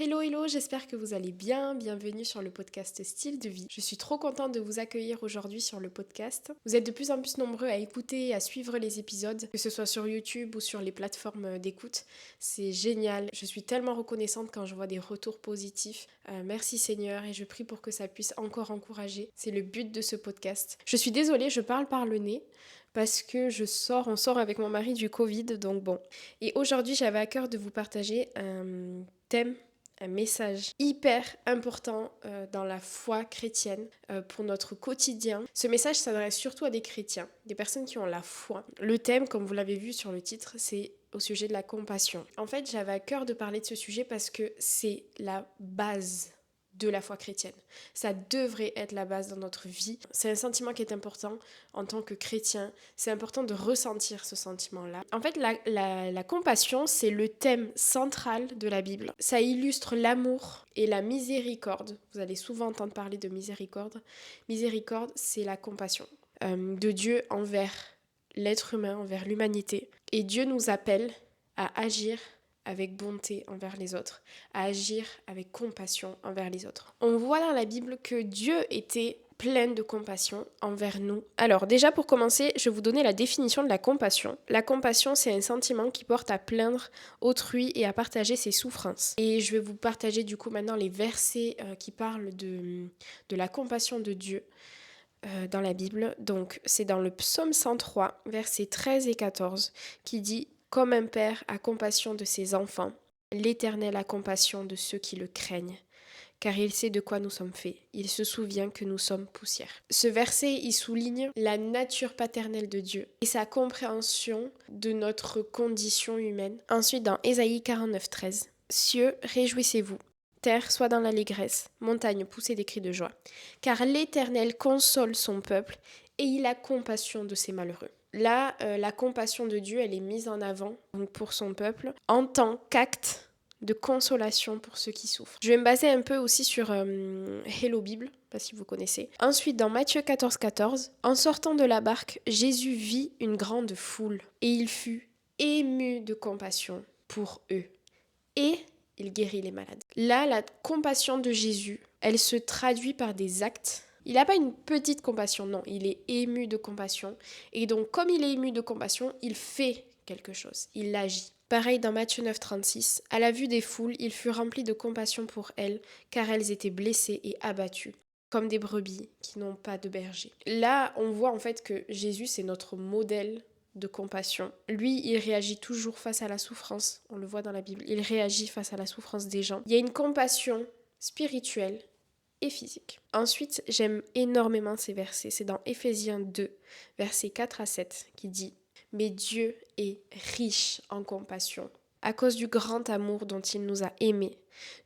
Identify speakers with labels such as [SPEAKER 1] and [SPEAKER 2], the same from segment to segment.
[SPEAKER 1] Hello, hello, j'espère que vous allez bien. Bienvenue sur le podcast Style de vie. Je suis trop contente de vous accueillir aujourd'hui sur le podcast. Vous êtes de plus en plus nombreux à écouter et à suivre les épisodes, que ce soit sur YouTube ou sur les plateformes d'écoute. C'est génial. Je suis tellement reconnaissante quand je vois des retours positifs. Merci Seigneur et je prie pour que ça puisse encore encourager. C'est le but de ce podcast. Je suis désolée, je parle par le nez parce que on sort avec mon mari du Covid, donc bon. Et aujourd'hui, j'avais à cœur de vous partager un thème, un message hyper important dans la foi chrétienne pour notre quotidien. Ce message s'adresse surtout à des chrétiens, des personnes qui ont la foi. Le thème, comme vous l'avez vu sur le titre, c'est au sujet de la compassion. En fait, j'avais à cœur de parler de ce sujet parce que c'est la base de la foi chrétienne. Ça devrait être la base dans notre vie. C'est un sentiment qui est important en tant que chrétien. C'est important de ressentir ce sentiment-là. En fait, la compassion, c'est le thème central de la Bible. Ça illustre l'amour et la miséricorde. Vous allez souvent entendre parler de miséricorde. Miséricorde, c'est la compassion de Dieu envers l'être humain, envers l'humanité. Et Dieu nous appelle à agir avec bonté envers les autres, à agir avec compassion envers les autres. On voit dans la Bible que Dieu était plein de compassion envers nous. Alors déjà pour commencer, je vais vous donner la définition de la compassion. La compassion, c'est un sentiment qui porte à plaindre autrui et à partager ses souffrances. Et je vais vous partager du coup maintenant les versets qui parlent de la compassion de Dieu dans la Bible. Donc c'est dans le psaume 103, versets 13 et 14, qui dit « Comme un père a compassion de ses enfants, l'Éternel a compassion de ceux qui le craignent. Car il sait de quoi nous sommes faits. Il se souvient que nous sommes poussière. » Ce verset, il souligne la nature paternelle de Dieu et sa compréhension de notre condition humaine. Ensuite, dans Ésaïe 49, 13, « Cieux, réjouissez-vous. Terre, soit dans l'allégresse. Montagne, poussez des cris de joie. Car l'Éternel console son peuple et il a compassion de ses malheureux. » Là, la compassion de Dieu, elle est mise en avant donc pour son peuple en tant qu'acte de consolation pour ceux qui souffrent. Je vais me baser un peu aussi sur Hello Bible, je sais pas si vous connaissez. Ensuite, dans Matthieu 14, 14, en sortant de la barque, Jésus vit une grande foule et il fut ému de compassion pour eux. Et il guérit les malades. Là, la compassion de Jésus, elle se traduit par des actes. Il n'a pas une petite compassion, non, il est ému de compassion. Et donc, comme il est ému de compassion, il fait quelque chose, il agit. Pareil dans Matthieu 9, 36, à la vue des foules, il fut rempli de compassion pour elles, car elles étaient blessées et abattues, comme des brebis qui n'ont pas de berger. Là, on voit en fait que Jésus, c'est notre modèle de compassion. Lui, il réagit toujours face à la souffrance, on le voit dans la Bible, il réagit face à la souffrance des gens. Il y a une compassion spirituelle et physique. Ensuite, j'aime énormément ces versets, c'est dans Éphésiens 2, versets 4 à 7, qui dit « Mais Dieu est riche en compassion, à cause du grand amour dont il nous a aimés.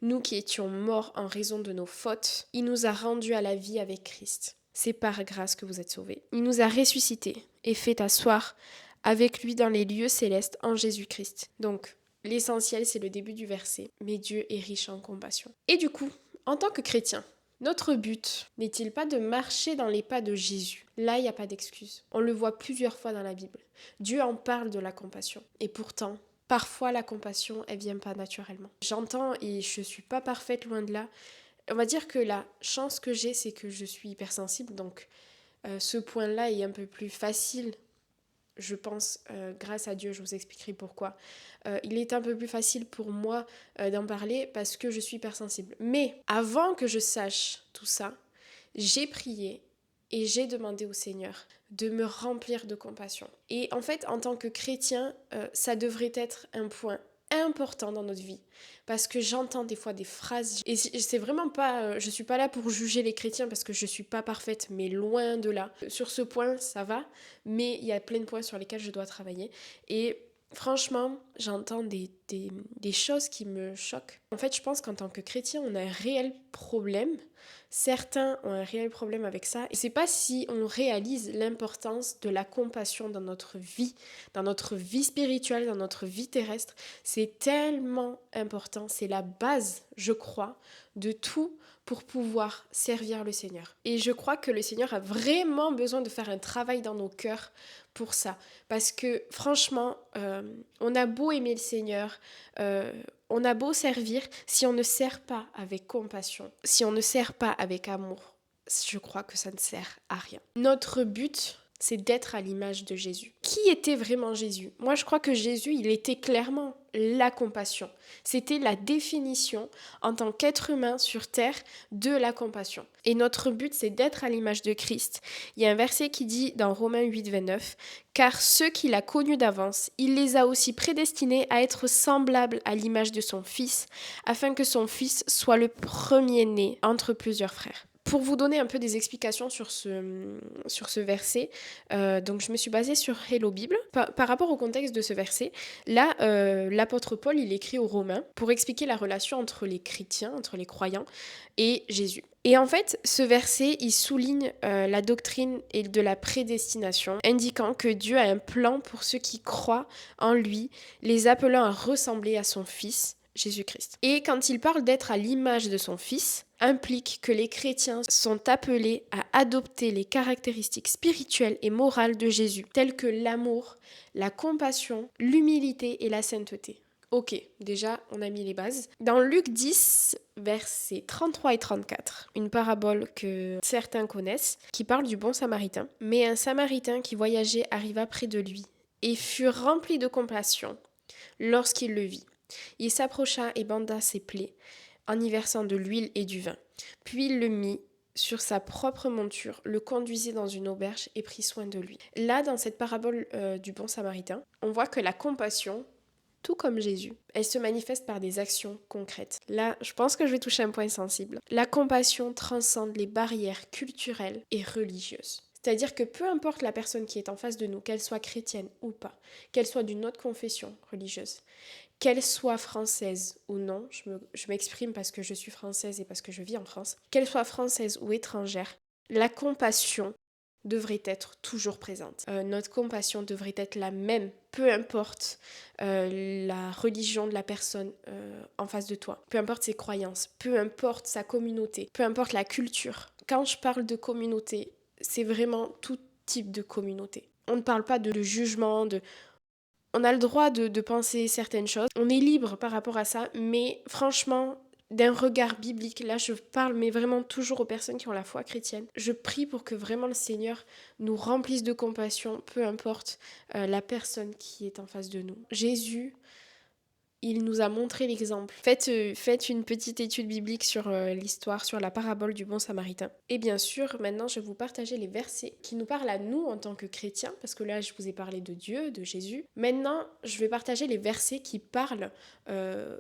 [SPEAKER 1] Nous qui étions morts en raison de nos fautes, il nous a rendus à la vie avec Christ. C'est par grâce que vous êtes sauvés. Il nous a ressuscités et fait asseoir avec lui dans les lieux célestes en Jésus-Christ. » Donc, l'essentiel, c'est le début du verset. Mais Dieu est riche en compassion. Et du coup, en tant que chrétien, notre but n'est-il pas de marcher dans les pas de Jésus? Là, il n'y a pas d'excuse. On le voit plusieurs fois dans la Bible. Dieu en parle de la compassion. Et pourtant, parfois, la compassion, elle vient pas naturellement. J'entends et je suis pas parfaite, loin de là. On va dire que la chance que j'ai, c'est que je suis hypersensible, donc ce point-là est un peu plus facile, je pense, grâce à Dieu, je vous expliquerai pourquoi. Il est un peu plus facile pour moi d'en parler parce que je suis hypersensible. Mais avant que je sache tout ça, j'ai prié et j'ai demandé au Seigneur de me remplir de compassion. Et en fait, en tant que chrétien, ça devrait être un point important dans notre vie parce que j'entends des fois des phrases et c'est vraiment pas je suis pas là pour juger les chrétiens parce que je suis pas parfaite, mais loin de là. Sur ce point ça va, mais il y a plein de points sur lesquels je dois travailler et franchement j'entends des choses qui me choquent. En fait je pense qu'en tant que chrétien on a un réel problème. Certains ont un réel problème avec ça et c'est pas si on réalise l'importance de la compassion dans notre vie spirituelle, dans notre vie terrestre. C'est tellement important, c'est la base, je crois, de tout pour pouvoir servir le Seigneur. Et je crois que le Seigneur a vraiment besoin de faire un travail dans nos cœurs pour ça. Parce que franchement, on a beau aimer le Seigneur, On a beau servir, si on ne sert pas avec compassion, si on ne sert pas avec amour, je crois que ça ne sert à rien. Notre but, c'est d'être à l'image de Jésus. Qui était vraiment Jésus? Moi, je crois que Jésus, il était clairement la compassion. C'était la définition, en tant qu'être humain sur terre, de la compassion. Et notre but, c'est d'être à l'image de Christ. Il y a un verset qui dit dans Romains 8, 29, « Car ceux qu'il a connus d'avance, il les a aussi prédestinés à être semblables à l'image de son Fils, afin que son Fils soit le premier-né entre plusieurs frères. » Pour vous donner un peu des explications sur ce verset, donc je me suis basée sur Hello Bible. Par rapport au contexte de ce verset, là, l'apôtre Paul, il écrit aux Romains pour expliquer la relation entre les chrétiens, entre les croyants et Jésus. Et en fait, ce verset, il souligne la doctrine et de la prédestination, indiquant que Dieu a un plan pour ceux qui croient en lui, les appelant à ressembler à son Fils, Jésus-Christ. Et quand il parle d'être à l'image de son Fils, implique que les chrétiens sont appelés à adopter les caractéristiques spirituelles et morales de Jésus, telles que l'amour, la compassion, l'humilité et la sainteté. Ok, déjà, on a mis les bases. Dans Luc 10, versets 33 et 34, une parabole que certains connaissent, qui parle du bon samaritain. Mais un samaritain qui voyageait arriva près de lui et fut rempli de compassion lorsqu'il le vit. Il s'approcha et banda ses plaies en y versant de l'huile et du vin. Puis il le mit sur sa propre monture, le conduisit dans une auberge et prit soin de lui. Là, dans cette parabole du bon samaritain, on voit que la compassion, tout comme Jésus, elle se manifeste par des actions concrètes. Là, je pense que je vais toucher un point sensible. La compassion transcende les barrières culturelles et religieuses. C'est-à-dire que peu importe la personne qui est en face de nous, qu'elle soit chrétienne ou pas, qu'elle soit d'une autre confession religieuse, qu'elle soit française ou non, je m'exprime parce que je suis française et parce que je vis en France, qu'elle soit française ou étrangère, la compassion devrait être toujours présente. Notre compassion devrait être la même, peu importe la religion de la personne en face de toi, peu importe ses croyances, peu importe sa communauté, peu importe la culture. Quand je parle de communauté, c'est vraiment tout type de communauté. On ne parle pas de jugement, on a le droit de penser certaines choses, on est libre par rapport à ça, mais franchement, d'un regard biblique, là je parle mais vraiment toujours aux personnes qui ont la foi chrétienne, je prie pour que vraiment le Seigneur nous remplisse de compassion, peu importe la personne qui est en face de nous. Jésus, il nous a montré l'exemple. Faites une petite étude biblique sur l'histoire, sur la parabole du bon samaritain. Et bien sûr, maintenant, je vais vous partager les versets qui nous parlent à nous en tant que chrétiens, parce que là, je vous ai parlé de Dieu, de Jésus. Maintenant, je vais partager les versets qui parlent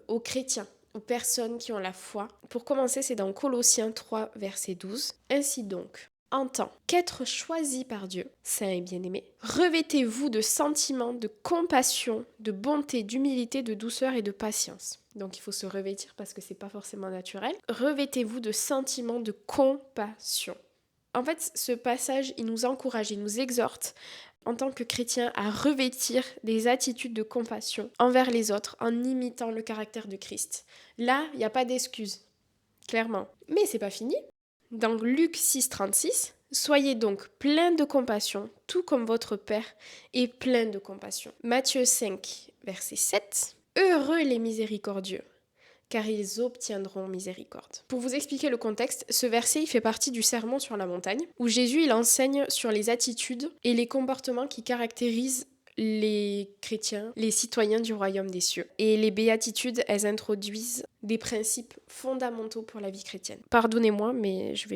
[SPEAKER 1] aux chrétiens, aux personnes qui ont la foi. Pour commencer, c'est dans Colossiens 3, verset 12. Ainsi donc, en tant qu'être choisi par Dieu, saint et bien-aimé, revêtez-vous de sentiments de compassion, de bonté, d'humilité, de douceur et de patience. Donc il faut se revêtir parce que c'est pas forcément naturel. Revêtez-vous de sentiments de compassion. En fait, ce passage, il nous encourage, il nous exhorte en tant que chrétiens à revêtir des attitudes de compassion envers les autres en imitant le caractère de Christ. Là, il n'y a pas d'excuse, clairement. Mais c'est pas fini. Dans Luc 6, 36, « Soyez donc pleins de compassion, tout comme votre Père est plein de compassion. » Matthieu 5, verset 7, « Heureux les miséricordieux, car ils obtiendront miséricorde. » Pour vous expliquer le contexte, ce verset il fait partie du Sermon sur la montagne, où Jésus il enseigne sur les attitudes et les comportements qui caractérisent les chrétiens, les citoyens du royaume des cieux. Et les béatitudes, elles introduisent des principes fondamentaux pour la vie chrétienne. Pardonnez-moi, mais je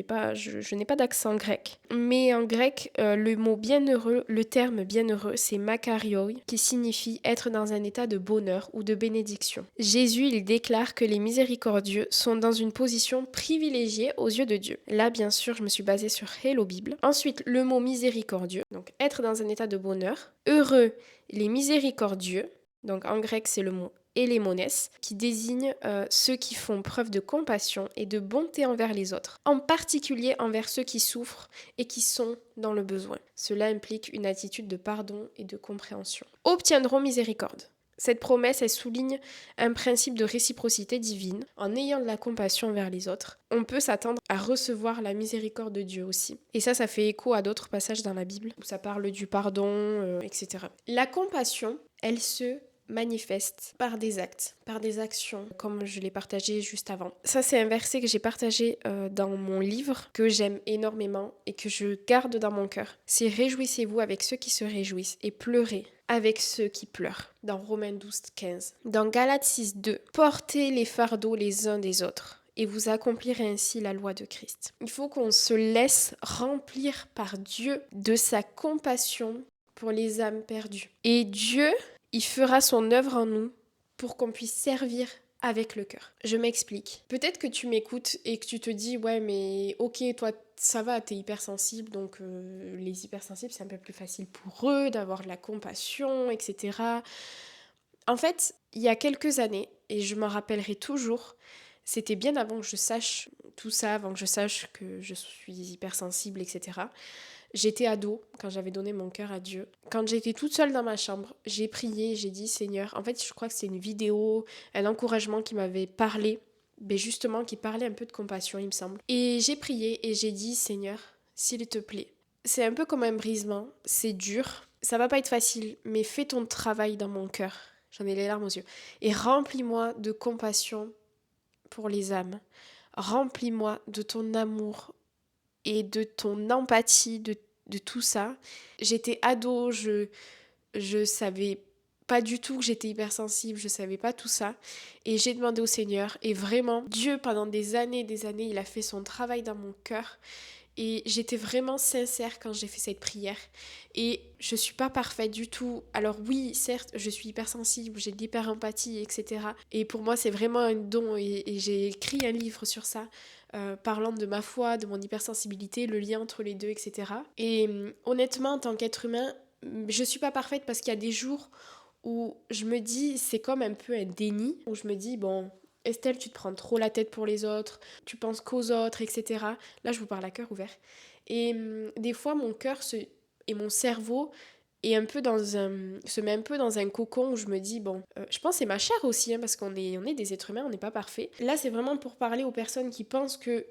[SPEAKER 1] n'ai pas d'accent grec. Mais en grec, le mot bienheureux, le terme bienheureux, c'est makarioi, qui signifie être dans un état de bonheur ou de bénédiction. Jésus, il déclare que les miséricordieux sont dans une position privilégiée aux yeux de Dieu. Là, bien sûr, je me suis basée sur Hello Bible. Ensuite, le mot miséricordieux, donc être dans un état de bonheur. Heureux les miséricordieux, donc en grec, c'est le mot élémones, qui désigne ceux qui font preuve de compassion et de bonté envers les autres, en particulier envers ceux qui souffrent et qui sont dans le besoin. Cela implique une attitude de pardon et de compréhension. Obtiendront miséricorde. Cette promesse, elle souligne un principe de réciprocité divine. En ayant de la compassion envers les autres, on peut s'attendre à recevoir la miséricorde de Dieu aussi. Et ça fait écho à d'autres passages dans la Bible où ça parle du pardon, etc. La compassion, elle se manifeste par des actes, par des actions, comme je l'ai partagé juste avant. Ça, c'est un verset que j'ai partagé dans mon livre, que j'aime énormément et que je garde dans mon cœur. C'est « Réjouissez-vous avec ceux qui se réjouissent et pleurez avec ceux qui pleurent » dans Romains 12, 15. Dans Galates 6, 2, « Portez les fardeaux les uns des autres et vous accomplirez ainsi la loi de Christ. » Il faut qu'on se laisse remplir par Dieu de sa compassion pour les âmes perdues. Et Dieu, il fera son œuvre en nous pour qu'on puisse servir avec le cœur. Je m'explique. Peut-être que tu m'écoutes et que tu te dis « Ouais, mais ok, toi, ça va, t'es hypersensible, donc les hypersensibles, c'est un peu plus facile pour eux d'avoir de la compassion, etc. » En fait, il y a quelques années, et je m'en rappellerai toujours, c'était bien avant que je sache tout ça, avant que je sache que je suis hypersensible, etc. J'étais ado quand j'avais donné mon cœur à Dieu. Quand j'étais toute seule dans ma chambre, j'ai prié, j'ai dit « Seigneur », en fait je crois que c'est une vidéo, un encouragement qui m'avait parlé, mais justement qui parlait un peu de compassion il me semble. Et j'ai prié et j'ai dit « Seigneur, s'il te plaît ». C'est un peu comme un brisement, c'est dur, ça va pas être facile, mais fais ton travail dans mon cœur. J'en ai les larmes aux yeux. Et remplis-moi de compassion pour les âmes. Remplis-moi de ton amour et de ton empathie, de tout ça. J'étais ado, je savais pas du tout que j'étais hypersensible, je savais pas tout ça. Et j'ai demandé au Seigneur, et vraiment, Dieu, pendant des années, il a fait son travail dans mon cœur. Et j'étais vraiment sincère quand j'ai fait cette prière. Et je suis pas parfaite du tout. Alors oui, certes, je suis hypersensible, j'ai de l'hyper-empathie, etc. Et pour moi, c'est vraiment un don. Et j'ai écrit un livre sur ça, parlant de ma foi, de mon hypersensibilité, le lien entre les deux, etc. Et honnêtement, en tant qu'être humain, je suis pas parfaite parce qu'il y a des jours où je me dis, c'est comme un peu un déni, où je me dis, bon, Estelle, tu te prends trop la tête pour les autres, tu penses qu'aux autres, etc. Là, je vous parle à cœur ouvert. Et des fois, mon cœur et mon cerveau est un peu se met un peu dans un cocon où je me dis, bon, je pense que c'est ma chair aussi, hein, parce on est des êtres humains, on n'est pas parfaits. Là, c'est vraiment pour parler aux personnes qui pensent que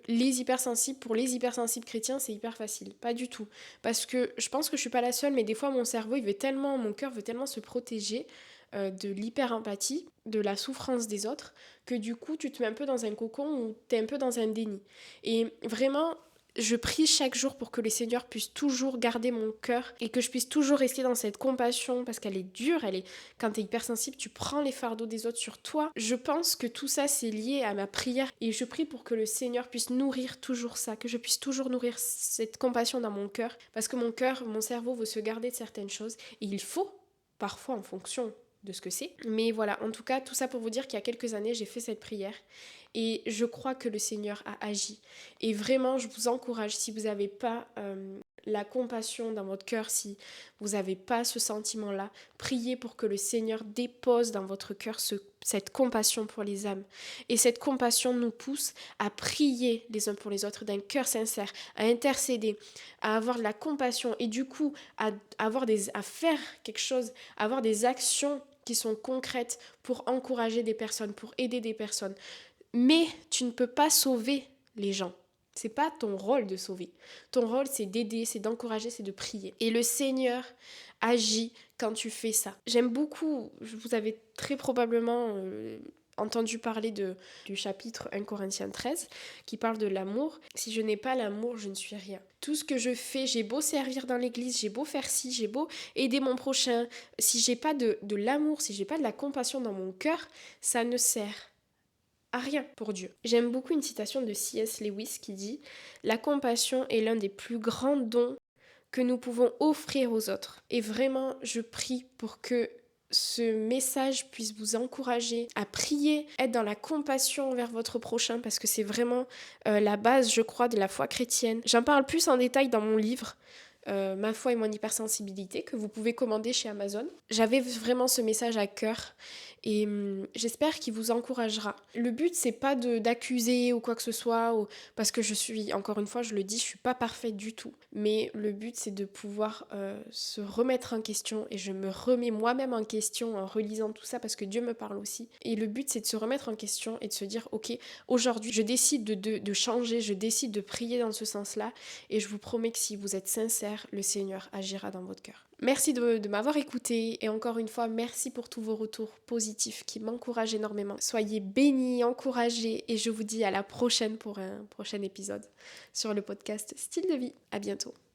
[SPEAKER 1] pour les hypersensibles chrétiens, c'est hyper facile. Pas du tout. Parce que je pense que je suis pas la seule, mais des fois, mon cœur veut tellement se protéger de l'hyper-empathie, de la souffrance des autres, que du coup, tu te mets un peu dans un cocon où tu es un peu dans un déni. Et vraiment, je prie chaque jour pour que le Seigneur puisse toujours garder mon cœur et que je puisse toujours rester dans cette compassion parce qu'elle est dure, quand tu es hypersensible, tu prends les fardeaux des autres sur toi. Je pense que tout ça, c'est lié à ma prière et je prie pour que le Seigneur puisse nourrir toujours ça, que je puisse toujours nourrir cette compassion dans mon cœur parce que mon cerveau veut se garder de certaines choses et il faut, parfois en fonction de ce que c'est. Mais voilà, en tout cas, tout ça pour vous dire qu'il y a quelques années, j'ai fait cette prière et je crois que le Seigneur a agi. Et vraiment, je vous encourage, si vous n'avez pas la compassion dans votre cœur, si vous n'avez pas ce sentiment-là, priez pour que le Seigneur dépose dans votre cœur cette compassion pour les âmes. Et cette compassion nous pousse à prier les uns pour les autres d'un cœur sincère, à intercéder, à avoir de la compassion et du coup à faire quelque chose, à avoir des actions qui sont concrètes pour encourager des personnes, pour aider des personnes. Mais tu ne peux pas sauver les gens. C'est pas ton rôle de sauver. Ton rôle, c'est d'aider, c'est d'encourager, c'est de prier. Et le Seigneur agit quand tu fais ça. J'aime beaucoup, vous avez très probablement entendu parler du chapitre 1 Corinthiens 13 qui parle de l'amour. Si je n'ai pas l'amour, je ne suis rien. Tout ce que je fais, j'ai beau servir dans l'église, j'ai beau faire ci, j'ai beau aider mon prochain, si j'ai pas de l'amour, si j'ai pas de la compassion dans mon cœur, ça ne sert à rien pour Dieu. J'aime beaucoup une citation de C.S. Lewis qui dit « La compassion est l'un des plus grands dons que nous pouvons offrir aux autres. » Et vraiment, je prie pour que ce message puisse vous encourager à prier, être dans la compassion envers votre prochain, parce que c'est vraiment la base, je crois, de la foi chrétienne. J'en parle plus en détail dans mon livre, Ma foi et mon hypersensibilité, que vous pouvez commander chez Amazon. J'avais vraiment ce message à cœur et j'espère qu'il vous encouragera. Le but, c'est pas d'accuser ou quoi que ce soit, parce que encore une fois, je le dis, je suis pas parfaite du tout. Mais le but, c'est de pouvoir se remettre en question et je me remets moi-même en question en relisant tout ça parce que Dieu me parle aussi. Et le but, c'est de se remettre en question et de se dire, ok, aujourd'hui, je décide de changer, je décide de prier dans ce sens-là et je vous promets que si vous êtes sincère, faire, le Seigneur agira dans votre cœur. Merci de m'avoir écouté et encore une fois, merci pour tous vos retours positifs qui m'encouragent énormément. Soyez bénis, encouragés et je vous dis à la prochaine pour un prochain épisode sur le podcast Style de vie. À bientôt.